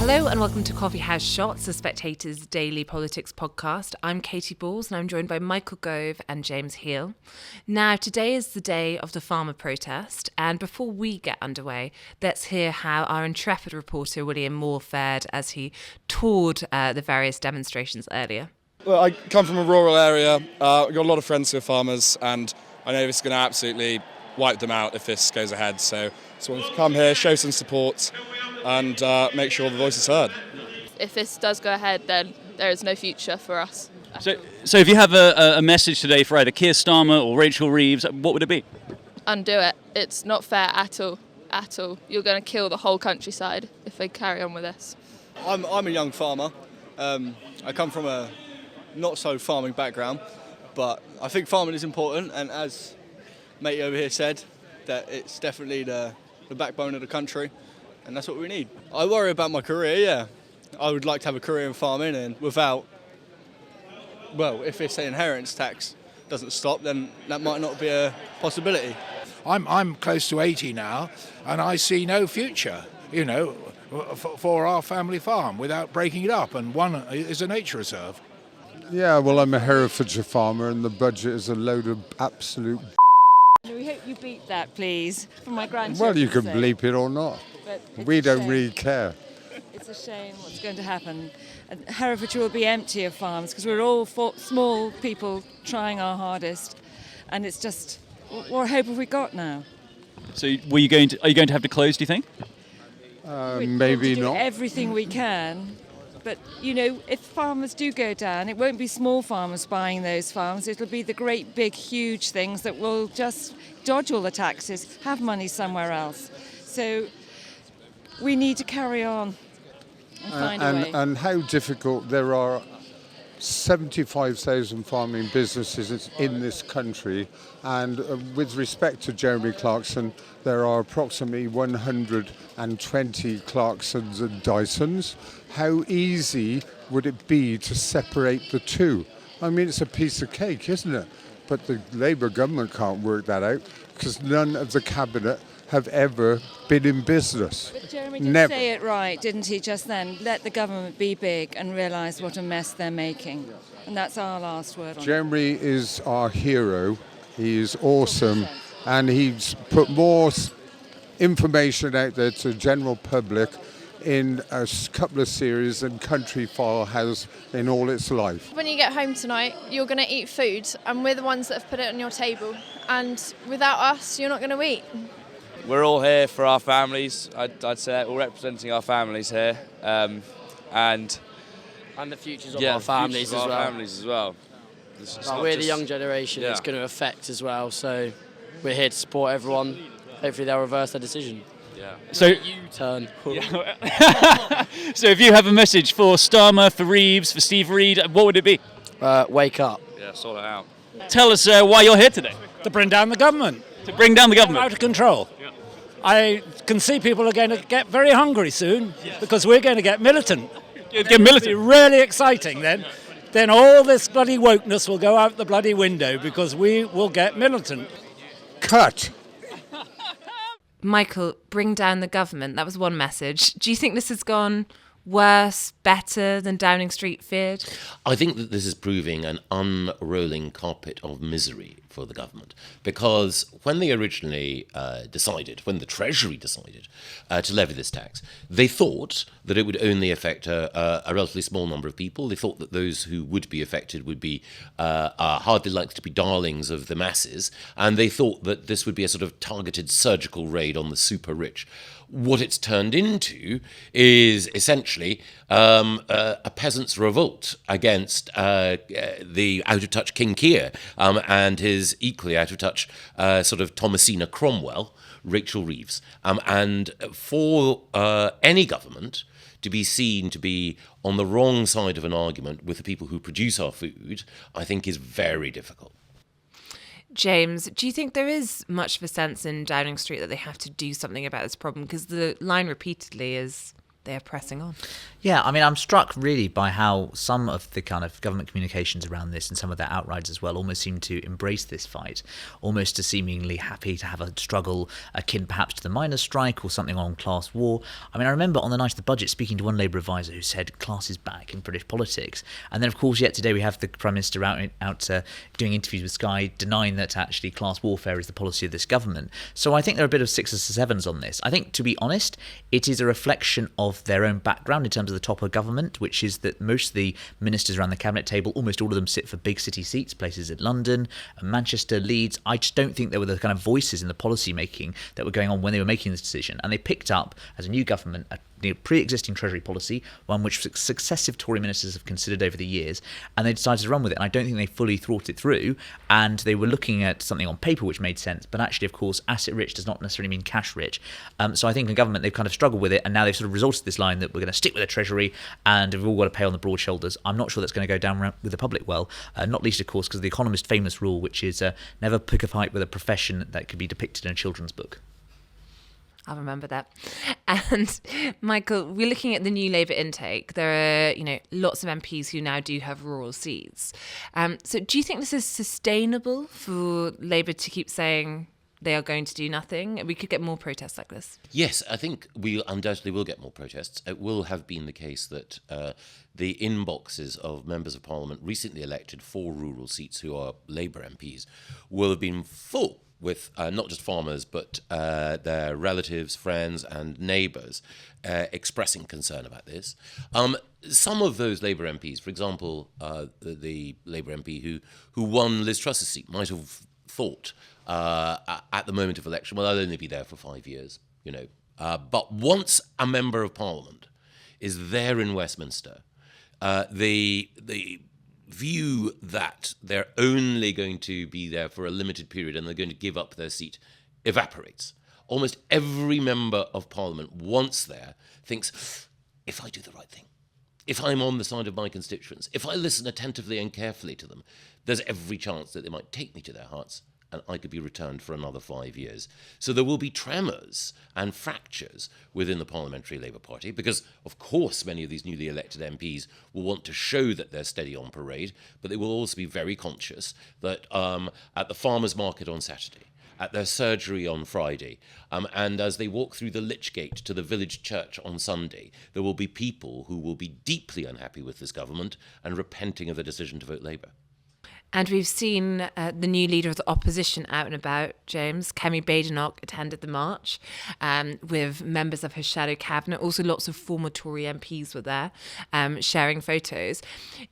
Hello and welcome to Coffee House Shots, the Spectator's daily politics podcast. I'm Katy Balls and I'm joined by Michael Gove and James Heale. Now, today is the day of the farmer protest, and before we get underway, let's hear how our intrepid reporter William Moore fared as he toured the various demonstrations earlier. Well, I come from a rural area. I've got a lot of friends who are farmers, and I know this is going to absolutely wipe them out if this goes ahead. So I wanted to come here, show some support, and make sure the voice is heard. If this does go ahead, then there is no future for us. So if you have a message today for either Keir Starmer or Rachel Reeves, what would it be? Undo it. It's not fair at all. At all. You're going to kill the whole countryside if they carry on with this. I'm a young farmer. I come from a not so farming background, but I think farming is important, and as mate over here said, that it's definitely the backbone of the country, and that's what we need. I worry about my career, yeah. I would like to have a career in farming, and without, well, if it's an inheritance tax doesn't stop, then that might not be a possibility. I'm close to 80 now, and I see no future, for our family farm without breaking it up, and one is a nature reserve. Yeah, well, I'm a Herefordshire farmer, and the budget is a load of absolute. We hope you beat that, please, for my grandchildren. Well, you can bleep it or not. We don't really care. It's a shame what's going to happen. And Herefordshire will be empty of farms because we're all small people trying our hardest, and it's just, what hope have we got now? So are you going to have to close, do you think? Maybe do not. Everything we can. But, if farmers do go down, it won't be small farmers buying those farms. It'll be the great, big, huge things that will just dodge all the taxes, have money somewhere else. So we need to carry on and find a way. And how difficult. There are 75,000 farming businesses in this country, and with respect to Jeremy Clarkson, there are approximately 120 Clarksons and Dysons. How easy would it be to separate the two? I mean, it's a piece of cake, isn't it? But the Labour government can't work that out because none of the cabinet have ever been in business. But Jeremy did say it right, didn't he, just then? Let the government be big and realise what a mess they're making. And that's our last word on it. Jeremy is our hero. He is awesome. And he's put more information out there to the general public in a couple of series than Country File has in all its life. When you get home tonight, you're going to eat food, and we're the ones that have put it on your table. And without us, you're not going to eat. We're all here for our families. I'd say that we're representing our families here, and the futures of our families as well. We're the young generation. It's going to affect as well. So we're here to support everyone. Hopefully they'll reverse their decision. Yeah. So U-turn. So if you have a message for Starmer, for Reeves, for Steve Reid, what would it be? Wake up. Yeah, sort it out. Tell us why you're here today. To bring down the government. To bring down the government. Out of control. Yeah. I can see people are going to get very hungry soon because we're going to get militant. Get militant. It'll be really exciting then. Then all this bloody wokeness will go out the bloody window because we will get militant. Cut. Michael, bring down the government. That was one message. Do you think this has gone worse, better than Downing Street feared? I think that this is proving an unrolling carpet of misery for the government, because when they originally when the Treasury decided to levy this tax, they thought that it would only affect a relatively small number of people. They thought that those who would be affected would be hardly likely to be darlings of the masses, and they thought that this would be a sort of targeted surgical raid on the super rich. What it's turned into is essentially a peasant's revolt against the out-of-touch King Keir and his equally out-of-touch sort of Thomasina Cromwell, Rachel Reeves. And for any government to be seen to be on the wrong side of an argument with the people who produce our food, I think is very difficult. James, do you think there is much of a sense in Downing Street that they have to do something about this problem? Because the line repeatedly is, they are pressing on. Yeah, I mean, I'm struck really by how some of the kind of government communications around this and some of their outriders as well almost seem to embrace this fight, almost to seemingly happy to have a struggle akin perhaps to the miners' strike or something on class war. I mean, I remember on the night of the budget speaking to one Labour advisor who said class is back in British politics. And then, of course, yet today we have the Prime Minister out doing interviews with Sky denying that actually class warfare is the policy of this government. So I think there are a bit of sixes and sevens on this. I think, to be honest, it is a reflection of their own background in terms of the top of government, which is that most of the ministers around the cabinet table, almost all of them sit for big city seats, places at London, Manchester, Leeds. I just don't think there were the kind of voices in the policy making that were going on when they were making this decision. And they picked up, as a new government, a pre-existing Treasury policy, one which successive Tory ministers have considered over the years, and they decided to run with it. And I don't think they fully thought it through, and they were looking at something on paper which made sense, but actually, of course, asset rich does not necessarily mean cash rich. So I think in government they've kind of struggled with it, and now they've sort of resorted to this line that we're going to stick with the Treasury, and we've all got to pay on the broad shoulders. I'm not sure that's going to go down with the public well, not least, of course, because of the Economist's famous rule, which is never pick a fight with a profession that could be depicted in a children's book. I'll remember that. And Michael, we're looking at the new Labour intake. There are, lots of MPs who now do have rural seats. So do you think this is sustainable for Labour to keep saying they are going to do nothing? We could get more protests like this. Yes, I think we undoubtedly will get more protests. It will have been the case that the inboxes of members of Parliament recently elected for rural seats who are Labour MPs will have been full with not just farmers, but their relatives, friends and neighbours expressing concern about this. Some of those Labour MPs, for example, the Labour MP who won Liz Truss's seat, might have thought at the moment of election, well, I'll only be there for 5 years, But once a member of Parliament is there in Westminster, the view that they're only going to be there for a limited period and they're going to give up their seat evaporates. Almost every member of Parliament once there thinks, if I do the right thing, if I'm on the side of my constituents, if I listen attentively and carefully to them, there's every chance that they might take me to their hearts and I could be returned for another 5 years. So there will be tremors and fractures within the Parliamentary Labour Party because, of course, many of these newly elected MPs will want to show that they're steady on parade, but they will also be very conscious that at the farmers' market on Saturday, at their surgery on Friday, and as they walk through the Lich Gate to the village church on Sunday, there will be people who will be deeply unhappy with this government and repenting of their decision to vote Labour. And we've seen the new leader of the opposition out and about, James. Kemi Badenoch attended the march with members of her shadow cabinet. Also, lots of former Tory MPs were there sharing photos.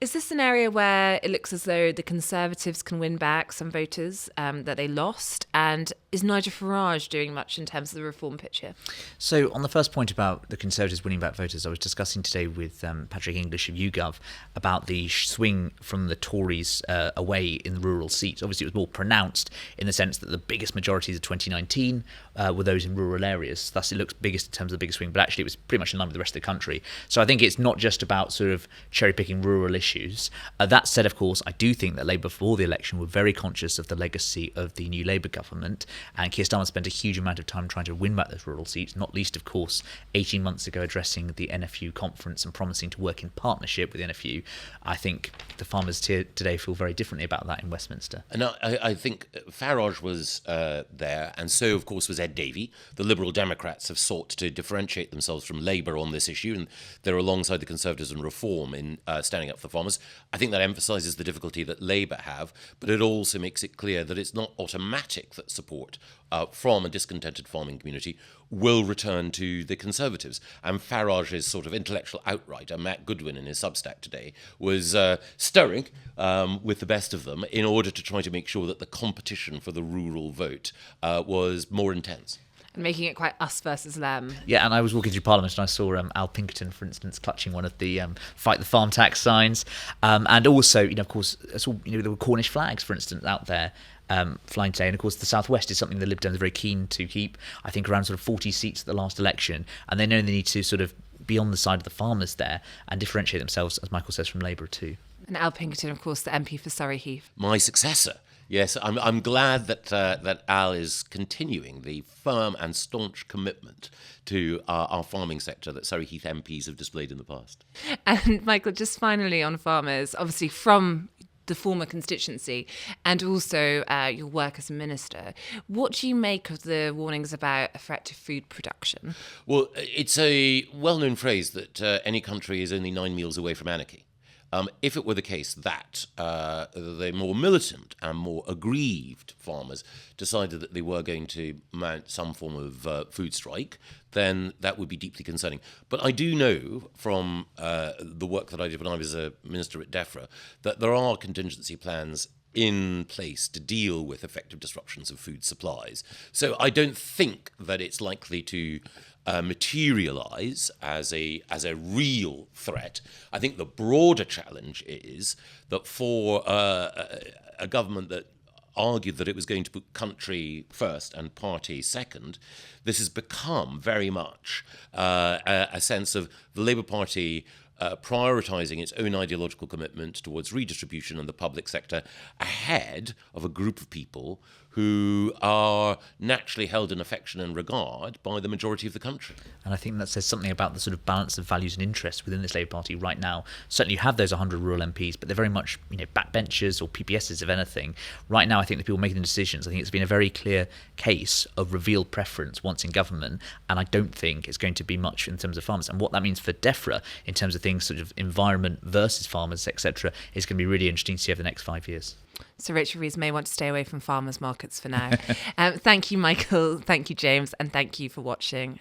Is this an area where it looks as though the Conservatives can win back some voters that they lost? And is Nigel Farage doing much in terms of the reform pitch here? So on the first point about the Conservatives winning back voters, I was discussing today with Patrick English of YouGov about the swing from the Tories away in the rural seats. Obviously, it was more pronounced in the sense that the biggest majorities of 2019 were those in rural areas. Thus, it looks biggest in terms of the biggest swing, but actually it was pretty much in line with the rest of the country. So I think it's not just about sort of cherry-picking rural issues. That said, of course, I do think that Labour, before the election, were very conscious of the legacy of the new Labour government, and Keir Starmer spent a huge amount of time trying to win back those rural seats, not least, of course, 18 months ago addressing the NFU conference and promising to work in partnership with the NFU. I think the farmers today feel very differently about that in Westminster. And I think Farage was there, and so, of course, was Davey. The Liberal Democrats have sought to differentiate themselves from Labour on this issue, and they're alongside the Conservatives in reform in standing up for farmers. I think that emphasises the difficulty that Labour have, but it also makes it clear that it's not automatic that support from a discontented farming community will return to the Conservatives. And Farage's sort of intellectual outrighter, Matt Goodwin, in his Substack today, was stirring with the best of them in order to try to make sure that the competition for the rural vote was more intense. And making it quite us versus them. Yeah, and I was walking through Parliament and I saw Al Pinkerton, for instance, clutching one of the Fight the Farm Tax signs. And also, of course, I saw, there were Cornish flags, for instance, out there. Flying today, and of course the Southwest is something the Lib Dems are very keen to keep. I think around sort of 40 seats at the last election, and they know they need to sort of be on the side of the farmers there and differentiate themselves, as Michael says, from Labour too. And Al Pinkerton, of course, the MP for Surrey Heath. My successor Yes, I'm glad that Al is continuing the firm and staunch commitment to our farming sector that Surrey Heath MPs have displayed in the past. And Michael, just finally on farmers, obviously from the former constituency and also your work as a minister, what do you make of the warnings about a threat to food production? Well, it's a well-known phrase that any country is only 9 meals away from anarchy. If it were the case that the more militant and more aggrieved farmers decided that they were going to mount some form of food strike, then that would be deeply concerning. But I do know from the work that I did when I was a minister at DEFRA that there are contingency plans in place to deal with effective disruptions of food supplies. So I don't think that it's likely to materialise as a real threat. I think the broader challenge is that for a government that argued that it was going to put country first and party second, this has become very much a sense of the Labour Party prioritising its own ideological commitment towards redistribution in the public sector ahead of a group of people who are naturally held in affection and regard by the majority of the country. And I think that says something about the sort of balance of values and interests within this Labour Party right now. Certainly you have those 100 rural MPs, but they're very much, backbenchers or PPSs, if anything. Right now, I think the people making the decisions, I think it's been a very clear case of revealed preference once in government, and I don't think it's going to be much in terms of farmers. And what that means for DEFRA in terms of things sort of environment versus farmers, etc., is going to be really interesting to see over the next 5 years. So Rachel Reeves may want to stay away from farmers markets for now. Thank you, Michael. Thank you, James. And thank you for watching.